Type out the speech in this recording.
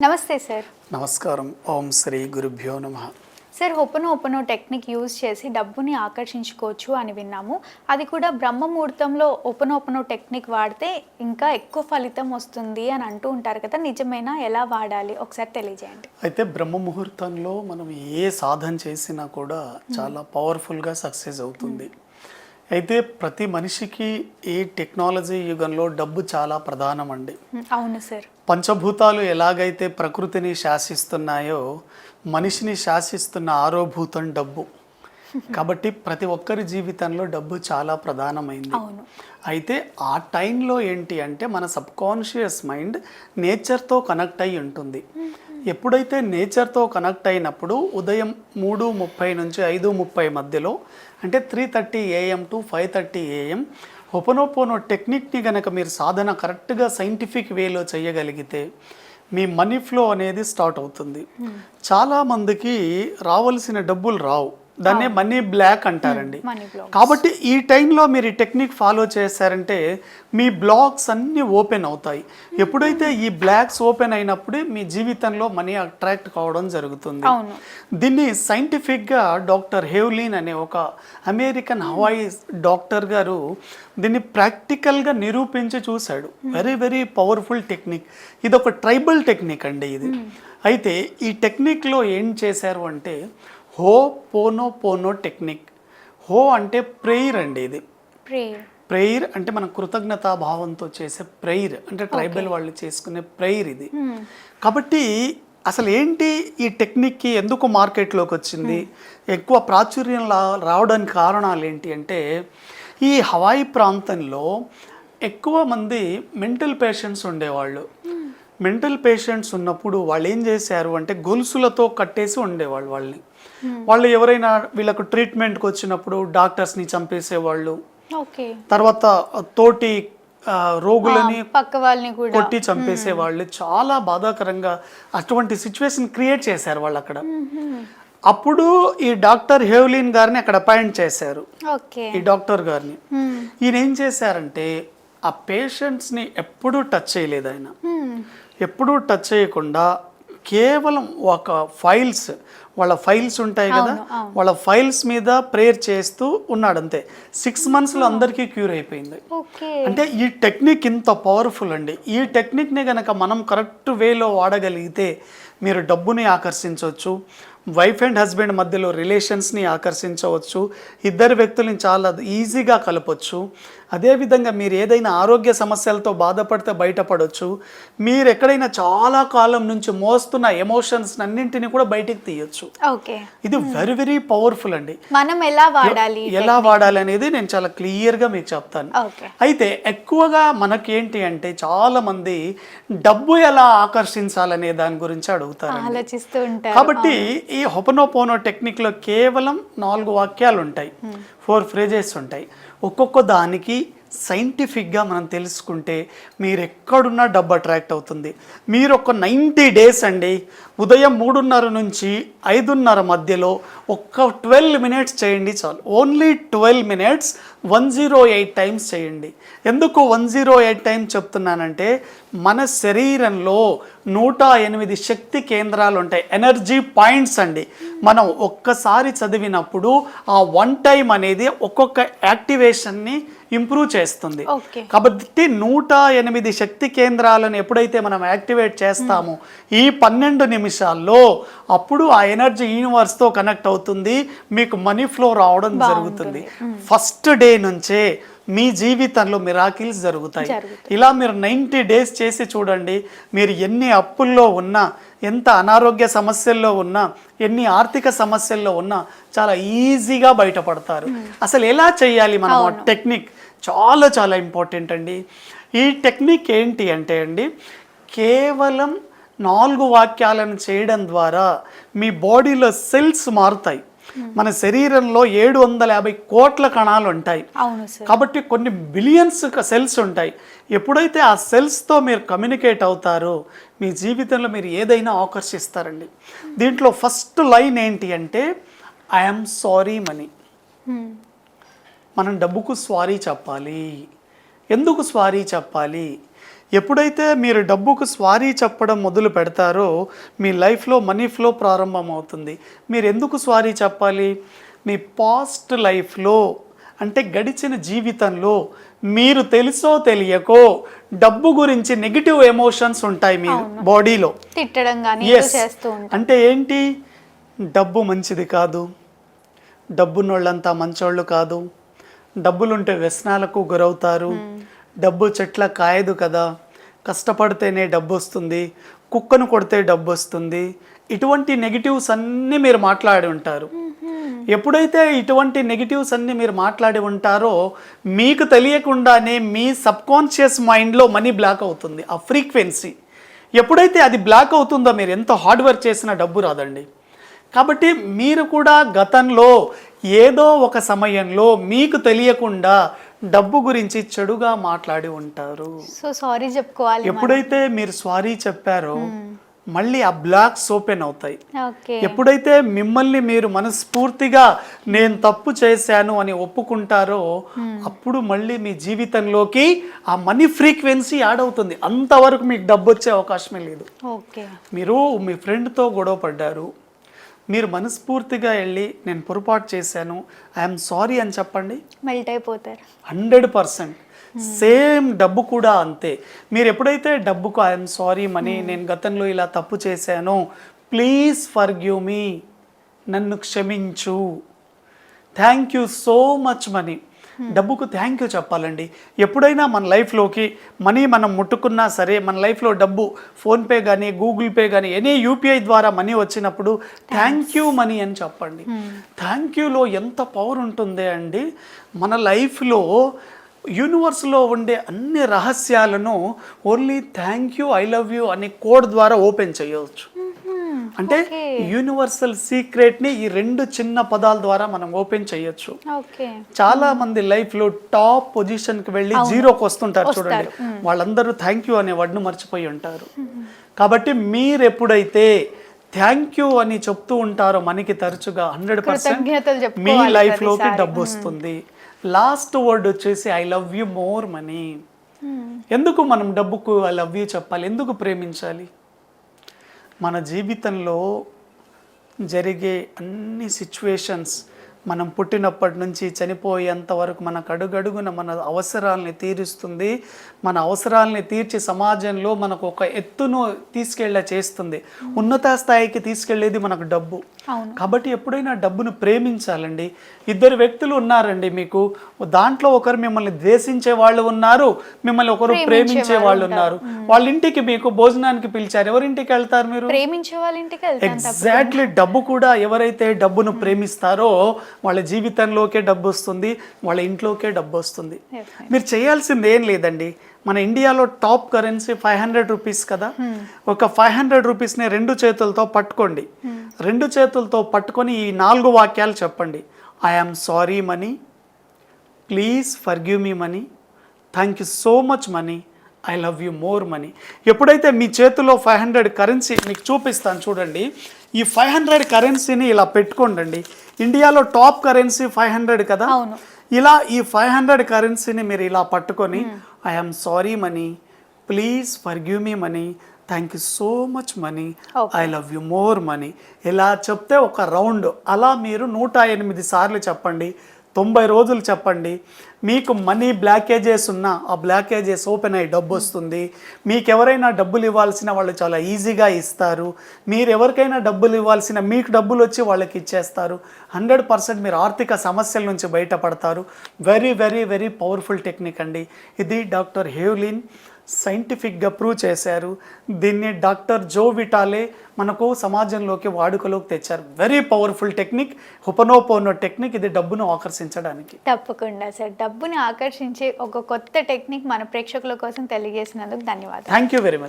నమస్తే సార్. నమస్కారం. ఓం శ్రీ గురుభ్యో నమః. సార్, హోపనోపోనో టెక్నిక్ యూజ్ చేసి డబ్బుని ఆకర్షించుకోవచ్చు అని విన్నాము. అది కూడా బ్రహ్మ ముహూర్తంలో హోపనోపోనో టెక్నిక్ వాడితే ఇంకా ఎక్కువ ఫలితం వస్తుంది అని అంటూ ఉంటారు కదా, నిజమేనా? ఎలా వాడాలి ఒకసారి తెలియజేయండి. అయితే బ్రహ్మ ముహూర్తంలో మనం ఏ సాధన చేసినా కూడా చాలా పవర్ఫుల్గా సక్సెస్ అవుతుంది. అయితే ప్రతి మనిషికి ఈ టెక్నాలజీ యుగంలో డబ్బు చాలా ప్రధానం అండి. అవును సార్. పంచభూతాలు ఎలాగైతే ప్రకృతిని శాసిస్తున్నాయో మనిషిని శాసిస్తున్న ఆరోభూతం డబ్బు. కాబట్టి ప్రతి ఒక్కరి జీవితంలో డబ్బు చాలా ప్రధానమైంది. అయితే ఆ టైంలో ఏంటి అంటే మన సబ్కాన్షియస్ మైండ్ నేచర్తో కనెక్ట్ అయి ఉంటుంది. ఎప్పుడైతే నేచర్తో కనెక్ట్ అయినప్పుడు ఉదయం 3:30 నుంచి 5:30 మధ్యలో అంటే 3:30 AM టు 5:30 AM హోపనోపోనో టెక్నిక్ని కనుక మీరు సాధన కరెక్ట్గా సైంటిఫిక్ వేలో చేయగలిగితే మీ మనీ ఫ్లో అనేది స్టార్ట్ అవుతుంది. చాలామందికి రావాల్సిన డబ్బులు రావు, దాన్నే మనీ బ్లాక్ అంటారండి. కాబట్టి ఈ టైంలో మీరు ఈ టెక్నిక్ ఫాలో చేశారంటే మీ బ్లాక్స్ అన్నీ ఓపెన్ అవుతాయి. ఎప్పుడైతే ఈ బ్లాక్స్ ఓపెన్ అయినప్పుడే మీ జీవితంలో మనీ అట్రాక్ట్ కావడం జరుగుతుంది. దీన్ని సైంటిఫిక్గా డాక్టర్ హెవ్లిన్ అనే ఒక అమెరికన్ హవాయి డాక్టర్ గారు దీన్ని ప్రాక్టికల్గా నిరూపించి చూశాడు. Very very powerful technique. ఇది ఒక ట్రైబల్ టెక్నిక్ అండి ఇది. అయితే ఈ టెక్నిక్లో ఏం చేశారు అంటే హోపోనోపోనో టెక్నిక్. హో అంటే ప్రేయర్ అండి. ఇది ప్రేయర్ అంటే మనం కృతజ్ఞతా భావంతో చేసే ప్రేయర్, అంటే ట్రైబల్ వాళ్ళు చేసుకునే ప్రేయర్ ఇది. కాబట్టి అసలు ఏంటి ఈ టెక్నిక్కి ఎందుకు మార్కెట్లోకి వచ్చింది, ఎక్కువ ప్రాచుర్యం రావడానికి కారణాలు ఏంటి అంటే ఈ హవాయి ప్రాంతంలో ఎక్కువ మంది మెంటల్ పేషెంట్స్ ఉండేవాళ్ళు. మెంటల్ పేషెంట్స్ ఉన్నప్పుడు వాళ్ళు ఏం చేశారు అంటే గొలుసులతో కట్టేసి ఉండేవాళ్ళు వాళ్ళని. వాళ్ళు ఎవరైనా వీళ్ళకు ట్రీట్మెంట్కి వచ్చినప్పుడు డాక్టర్స్ని చంపేసేవాళ్ళు, తర్వాత తోటి రోగులని పక్క వాళ్ళని కొట్టి చంపేసేవాళ్ళు. చాలా బాధాకరంగా అటువంటి సిచ్యువేషన్ క్రియేట్ చేశారు వాళ్ళు అక్కడ. అప్పుడు ఈ డాక్టర్ హెవ్లిన్ గారిని అక్కడ అపాయింట్ చేశారు. ఈ డాక్టర్ గారిని ఈయన ఏం చేశారంటే ఆ పేషెంట్స్ని ఎప్పుడూ టచ్ చేయలేదు ఆయన. ఎప్పుడూ టచ్ చేయకుండా కేవలం ఒక వాళ్ళ ఫైల్స్ ఉంటాయి కదా, వాళ్ళ ఫైల్స్ మీద ప్రేయర్ చేస్తూ ఉన్నాడు అంతే. 6 monthsలో అందరికీ క్యూర్ అయిపోయింది. అంటే ఈ టెక్నిక్ ఇంత పవర్ఫుల్ అండి. ఈ టెక్నిక్ని కనుక మనం కరెక్ట్ వేలో వాడగలిగితే మీరు డబ్బుని ఆకర్షించవచ్చు, వైఫ్ అండ్ హస్బెండ్ మధ్యలో రిలేషన్స్ని ఆకర్షించవచ్చు, ఇద్దరు వ్యక్తులని చాలా ఈజీగా కలపచ్చు. అదేవిధంగా మీరు ఏదైనా ఆరోగ్య సమస్యలతో బాధపడితే బయటపడవచ్చు. మీరు ఎక్కడైనా చాలా కాలం నుంచి మోస్తున్న ఎమోషన్స్ అన్నింటినీ కూడా బయటికి తీయొచ్చు. ఇది వెరీ వెరీ పవర్ఫుల్ అండి. మనం ఎలా వాడాలి అనేది నేను చాలా క్లియర్గా మీకు చెప్తాను. అయితే ఎక్కువగా మనకేంటి అంటే చాలా మంది డబ్బు ఎలా ఆకర్షించాలనే దాని గురించి అడుగుతారు. కాబట్టి ఈ హోపనోపోనో టెక్నిక్లో కేవలం 4 వాక్యాలు ఉంటాయి, 4 phrases ఉంటాయి. ఒక్కొక్క దానికి సైంటిఫిక్గా మనం తెలుసుకుంటే మీరు ఎక్కడున్నా డబ్బు అట్రాక్ట్ అవుతుంది. మీరు ఒక 90 days అండి, ఉదయం 3:30 నుంచి 5:30 మధ్యలో ఒక్క 12 minutes చేయండి చాలు. ఓన్లీ 12 minutes 108 times చేయండి. ఎందుకు 108 times చెప్తున్నానంటే మన శరీరంలో 108 శక్తి కేంద్రాలు ఉంటాయి, ఎనర్జీ పాయింట్స్ అండి. మనం ఒక్కసారి చదివినప్పుడు ఆ 1 time అనేది ఒక్కొక్క యాక్టివేషన్ని ఇంప్రూవ్ చేస్తుంది. కాబట్టి 108 శక్తి కేంద్రాలను ఎప్పుడైతే మనం యాక్టివేట్ చేస్తామో ఈ 12 నిమిషాల్లో అప్పుడు ఆ ఎనర్జీ యూనివర్స్తో కనెక్ట్ అవుతుంది, మీకు మనీ ఫ్లో రావడం జరుగుతుంది. ఫస్ట్ డే నుంచే మీ జీవితంలో మిరాకిల్స్ జరుగుతాయి. ఇలా మీరు 90 days చేసి చూడండి. మీరు ఎన్ని అప్పుల్లో ఉన్నా, ఎంత అనారోగ్య సమస్యల్లో ఉన్నా, ఎన్ని ఆర్థిక సమస్యల్లో ఉన్నా చాలా ఈజీగా బయటపడతారు. అసలు ఎలా చేయాలి మనం ఆ టెక్నిక్ చాలా చాలా ఇంపార్టెంట్ అండి. ఈ టెక్నిక్ ఏంటి అంటే అండి కేవలం 4 వాక్యాలను చేయడం ద్వారా మీ బాడీలో సెల్స్ మారుతాయి. మన శరీరంలో 750 కోట్ల కణాలు ఉంటాయి. కాబట్టి కొన్ని బిలియన్స్ సెల్స్ ఉంటాయి. ఎప్పుడైతే ఆ సెల్స్తో మీరు కమ్యూనికేట్ అవుతారో మీ జీవితంలో మీరు ఏదైనా ఆకర్షిస్తారండి. దీంట్లో ఫస్ట్ లైన్ ఏంటి అంటే ఐఎమ్ సారీ మనీ. మనం డబ్బుకు సారీ చెప్పాలి. ఎందుకు సారీ చెప్పాలి? ఎప్పుడైతే మీరు డబ్బుకు స్వారీ చెప్పడం మొదలు పెడతారో మీ లైఫ్లో మనీ ఫ్లో ప్రారంభమవుతుంది. మీరు ఎందుకు స్వారీ చెప్పాలి? మీ పాస్ట్ లైఫ్లో అంటే గడిచిన జీవితంలో మీరు తెలుసో తెలియకో డబ్బు గురించి నెగిటివ్ ఎమోషన్స్ ఉంటాయి మీ బాడీలో. తిట్టడం కానీ చేస్తూ ఉంటారు. అంటే ఏంటి? డబ్బు మంచిది కాదు, డబ్బున్నోళ్ళంతా మంచోళ్ళు కాదు, డబ్బులుంటే వ్యసనాలకు గురవుతారు, డబ్బు చెట్ల కాయదు కదా, కష్టపడితేనే డబ్బు వస్తుంది, కుక్కను కొడితే డబ్బు వస్తుంది, ఇటువంటి నెగిటివ్స్ అన్నీ మీరు మాట్లాడి ఉంటారు. ఎప్పుడైతే ఇటువంటి నెగిటివ్స్ అన్నీ మీరు మాట్లాడి ఉంటారో మీకు తెలియకుండానే మీ సబ్కాన్షియస్ మైండ్లో మనీ బ్లాక్ అవుతుంది. ఆ ఫ్రీక్వెన్సీ ఎప్పుడైతే అది బ్లాక్ అవుతుందో మీరు ఎంత హార్డ్ వర్క్ చేసినా డబ్బు రాదండి. కాబట్టి మీరు కూడా గతంలో ఏదో ఒక సమయంలో మీకు తెలియకుండా డబ్బు గురించి చెడుగా మాట్లాడి ఉంటారు. సో సారీ చెప్పుకోవాలి. ఎప్పుడైతే మీరు సారీ చెప్పారో మళ్ళీ ఆ బ్లాక్స్ ఓపెన్ అవుతాయి. ఓకే. ఎప్పుడైతే మిమ్మల్ని మీరు మనస్ఫూర్తిగా నేను తప్పు చేశాను అని ఒప్పుకుంటారో అప్పుడు మళ్ళీ మీ జీవితంలోకి ఆ మనీ ఫ్రీక్వెన్సీ యాడ్ అవుతుంది. అంతవరకు మీకు డబ్బు వచ్చే అవకాశమే లేదు. ఓకే. మీరు మీ ఫ్రెండ్తో గొడవ పడ్డారు, మీరు మనస్ఫూర్తిగా వెళ్ళి నేను పొరపాటు చేశాను ఐఎమ్ సారీ అని చెప్పండి, మెల్ట్ అయిపోతారు. 100%. సేమ్ డబ్బు కూడా అంతే. మీరు ఎప్పుడైతే డబ్బుకు ఐఎమ్ సారీ మనీ, నేను గతంలో ఇలా తప్పు చేశాను, ప్లీజ్ ఫర్గివ్ మీ, నన్ను క్షమించు, thank you so much money, డబ్బుకు థ్యాంక్ యూ చెప్పాలండి. ఎప్పుడైనా మన లైఫ్లోకి మనీ మనం ముట్టుకున్నా సరే, మన లైఫ్లో డబ్బు ఫోన్పే కానీ గూగుల్ పే కానీ ఎనీ యూపీఐ ద్వారా మనీ వచ్చినప్పుడు థ్యాంక్ యూ మనీ అని చెప్పండి. థ్యాంక్ యూలో ఎంత పవర్ ఉంటుంది అండి. మన లైఫ్లో యూనివర్స్లో ఉండే అన్ని రహస్యాలను only thank you I love you అనే కోడ్ ద్వారా ఓపెన్ చేయవచ్చు. అంటే యూనివర్సల్ సీక్రెట్ని ఈ 2 చిన్న పదాల ద్వారా మనం ఓపెన్ చేయొచ్చు. చాలా మంది లైఫ్లో టాప్ పొజిషన్కి వెళ్ళి జీరోకి వస్తుంటారు చూడండి, వాళ్ళందరూ థ్యాంక్ యూ అనే వర్డ్ను మర్చిపోయి ఉంటారు. కాబట్టి మీరు ఎప్పుడైతే థ్యాంక్ యూ అని చెప్తూ ఉంటారో మనకి తరచుగా 100% మీ లైఫ్లోకి డబ్బు వస్తుంది. లాస్ట్ వర్డ్ వచ్చేసి I love you more money. ఎందుకు మనం డబ్బుకు ఐ లవ్ యూ చెప్పాలి? ఎందుకు ప్రేమించాలి? మన జీవితంలో జరిగే అన్ని సిచ్యువేషన్స్, మనం పుట్టినప్పటి నుంచి చనిపోయేంత వరకు మనకు అడుగడుగున మన అవసరాలని తీరుస్తుంది. మన అవసరాలని తీర్చి సమాజంలో మనకు ఒక ఎత్తును తీసుకెళ్ళ చేస్తుంది. ఉన్నత స్థాయికి తీసుకెళ్లేది మనకు డబ్బు. కాబట్టి ఎప్పుడైనా డబ్బును ప్రేమించాలండి. 2 వ్యక్తులు ఉన్నారండి మీకు, దాంట్లో ఒకరు మిమ్మల్ని ద్వేషించే వాళ్ళు ఉన్నారు, మిమ్మల్ని ఒకరు ప్రేమించే వాళ్ళు ఉన్నారు. వాళ్ళ ఇంటికి మీకు భోజనానికి పిలిచారు, ఎవరింటికి వెళ్తారు మీరు? ప్రేమించే వాళ్ళ ఇంటికి వెళ్తారు. ఎగ్జాక్ట్లీ. డబ్బు కూడా ఎవరైతే డబ్బును ప్రేమిస్తారో వాళ్ళ జీవితంలోకే డబ్బు వస్తుంది, వాళ్ళ ఇంట్లోకే డబ్బు వస్తుంది. మీరు చేయాల్సింది ఏం లేదండి. మన ఇండియాలో టాప్ కరెన్సీ 500 రూపీస్ కదా. ఒక 500 రూపీస్ని 2 చేతులతో పట్టుకోండి. 2 చేతులతో పట్టుకొని ఈ 4 వాక్యాలు చెప్పండి. I am sorry money, please forgive me money, thank you so much money, I love you more money. ఎప్పుడైతే మీ చేతిలో 500 కరెన్సీ మీకు చూపిస్తాను చూడండి, ఈ 500 కరెన్సీని ఇలా పెట్టుకోండి. ఇండియాలో టాప్ కరెన్సీ 500 కదా. ఇలా ఈ 500 కరెన్సీని మీరు ఇలా పట్టుకొని I am sorry money, please forgive me money, thank you so much money, I love you more money. ఇలా చెప్తే ఒక రౌండ్ అలా మీరు 108 సార్లు చెప్పండి. 90 రోజులు చెప్పండి. మీకు మనీ బ్లాకేజెస్ ఉన్నా ఆ బ్లాకేజెస్ ఓపెన్ అయ్యి డబ్బు వస్తుంది. మీకు ఎవరైనా డబ్బులు ఇవ్వాల్సిన వాళ్ళు చాలా ఈజీగా ఇస్తారు. మీరు ఎవరికైనా డబ్బులు ఇవ్వాల్సిన మీకు డబ్బులు వచ్చి వాళ్ళకి ఇచ్చేస్తారు. 100% మీరు ఆర్థిక సమస్యల నుంచి బయటపడతారు. Very very very powerful technique అండి ఇది. డాక్టర్ హేవ్లిన్ సైంటిఫిక్గా ప్రూవ్ చేశారు. దీన్ని డాక్టర్ జో విటాలే మనకు సమాజంలోకి వాడుకలోకి తెచ్చారు. Very powerful technique, Hooponopono technique. ఇది డబ్బును ఆకర్షించడానికి. తప్పకుండా సార్, డబ్బుని ఆకర్షించే ఒక కొత్త టెక్నిక్ మన ప్రేక్షకుల కోసం తెలియజేసినందుకు ధన్యవాదాలు. Thank you very much.